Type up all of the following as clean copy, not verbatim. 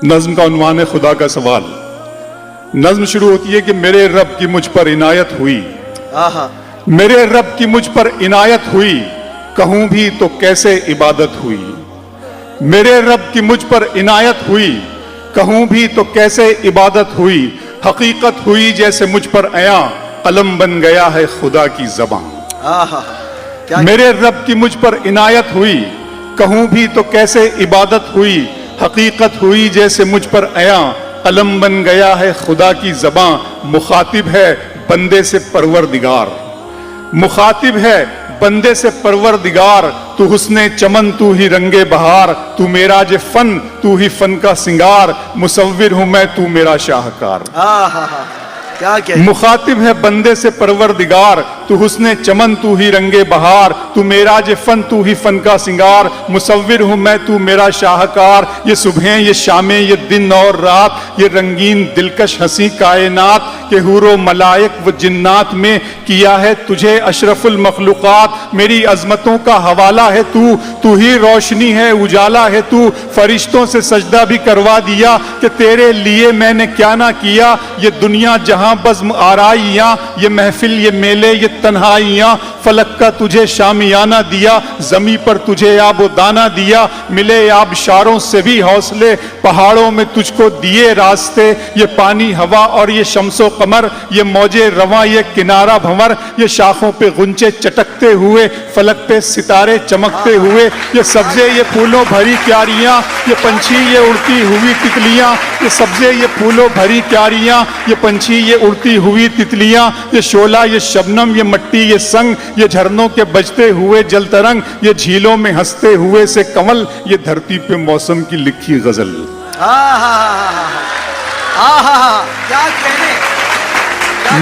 نظم کا عنوان ہے خدا کا سوال. نظم شروع ہوتی ہے کہ میرے رب کی مجھ پر عنایت ہوئی, میرے رب کی مجھ پر عنایت ہوئی, کہوں بھی تو کیسے عبادت ہوئی. میرے رب کی مجھ پر عنایت ہوئی, کہوں بھی تو کیسے عبادت ہوئی. حقیقت ہوئی جیسے مجھ پر عیاں, قلم بن گیا ہے خدا کی زبان. میرے رب کی مجھ پر عنایت ہوئی, کہوں بھی تو کیسے عبادت ہوئی. حقیقت ہوئی جیسے مجھ پر عیاں, قلم بن گیا ہے خدا کی زباں. مخاطب ہے بندے سے پروردگار, مخاطب ہے بندے سے پروردگار. تو حسن چمن تو ہی رنگ بہار, تو میرا جو فن تو ہی فن کا سنگار. مصور ہوں میں تو میرا شاہکار. مخاطب ہے بندے سے پروردگار, تو حسن چمن تو ہی رنگ بہار. تو میرا جو فن تو ہی فن کا سنگار. مصور ہوں میں تو میرا شاہکار. یہ صبحیں یہ شامیں یہ دن اور رات, یہ رنگین دلکش ہنسی کائنات, کہ حور و ملائک و جنات میں کیا ہے تجھے اشرف المخلوقات. میری عظمتوں کا حوالہ ہے تو ہی روشنی ہے اجالا ہے تو. فرشتوں سے سجدہ بھی کروا دیا کہ تیرے لیے میں نے کیا نہ کیا. یہ دنیا جہاں بزم آرائیاں, یہ محفل یہ میلے یہ تنہائیاں. فلک کا تجھے شامیانہ دیا, زمیں پر تجھے آب و دانہ دیا. ملے آبشاروں سے بھی حوصلے, پہاڑوں میں تجھ کو دیے راستے. یہ پانی ہوا اور یہ شمس و قمر, یہ موجے رواں یہ کنارہ بھنور. یہ شاخوں پہ غنچے چٹکتے ہوئے, فلک پہ ستارے چمکتے ہوئے. یہ سبزے یہ پھولوں بھری کیاریاں, یہ پنچھی یہ اڑتی ہوئی تتلیاں. یہ سبزے یہ پھولوں بھری کیاریاں, یہ پنچھی یہ اڑتی ہوئی تتلیاں. یہ شعلہ یہ شبنم یہ مٹی یہ سنگ, یہ جھرنوں کے بجتے ہوئے جل ترنگ. یہ جھیلوں میں ہنستے ہوئے سے کنول, یہ دھرتی پہ موسم کی لکھی غزل.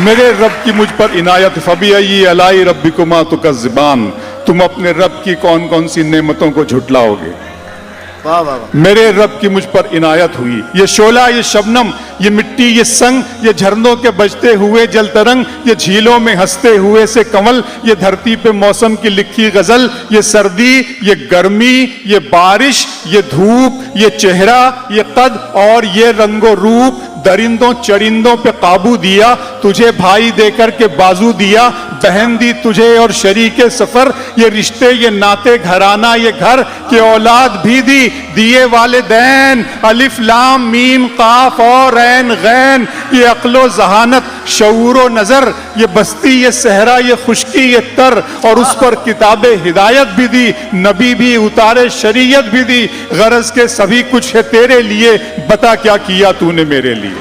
میرے رب کی مجھ پر عنایت, فبأي آلاء ربكما تكذبان. تم اپنے رب کی کون کون سی نعمتوں کو جھٹلاؤ گے. میرے رب کی مجھ پر عنایت ہوئی, یہ شعلہ یہ شبنم یہ مٹی یہ سنگ, یہ جھرنوں کے بجتے ہوئے جل ترنگ. یہ جھیلوں میں ہنستے ہوئے سے کنول, یہ دھرتی پہ موسم کی لکھی غزل. یہ سردی یہ گرمی یہ بارش یہ دھوپ یہ چہرہ یہ قد اور یہ رنگ و روپ. درندوں چرندوں پہ قابو دیا, تجھے بھائی دے کر کے بازو دیا. بہن دی تجھے اور شریک سفر, یہ رشتے یہ ناتے گھرانہ یہ گھر. کہ اولاد بھی دی دیے والدین, الف لام میم قاف اور عین غین. یہ عقل و ذہانت شعور و نظر, یہ بستی یہ صحرا یہ خشکی یہ تر. اور اس پر کتاب ہدایت بھی دی, نبی بھی اتارے شریعت بھی دی. غرض کے سبھی کچھ ہے تیرے لیے, بتا کیا کیا تو نے میرے لیے.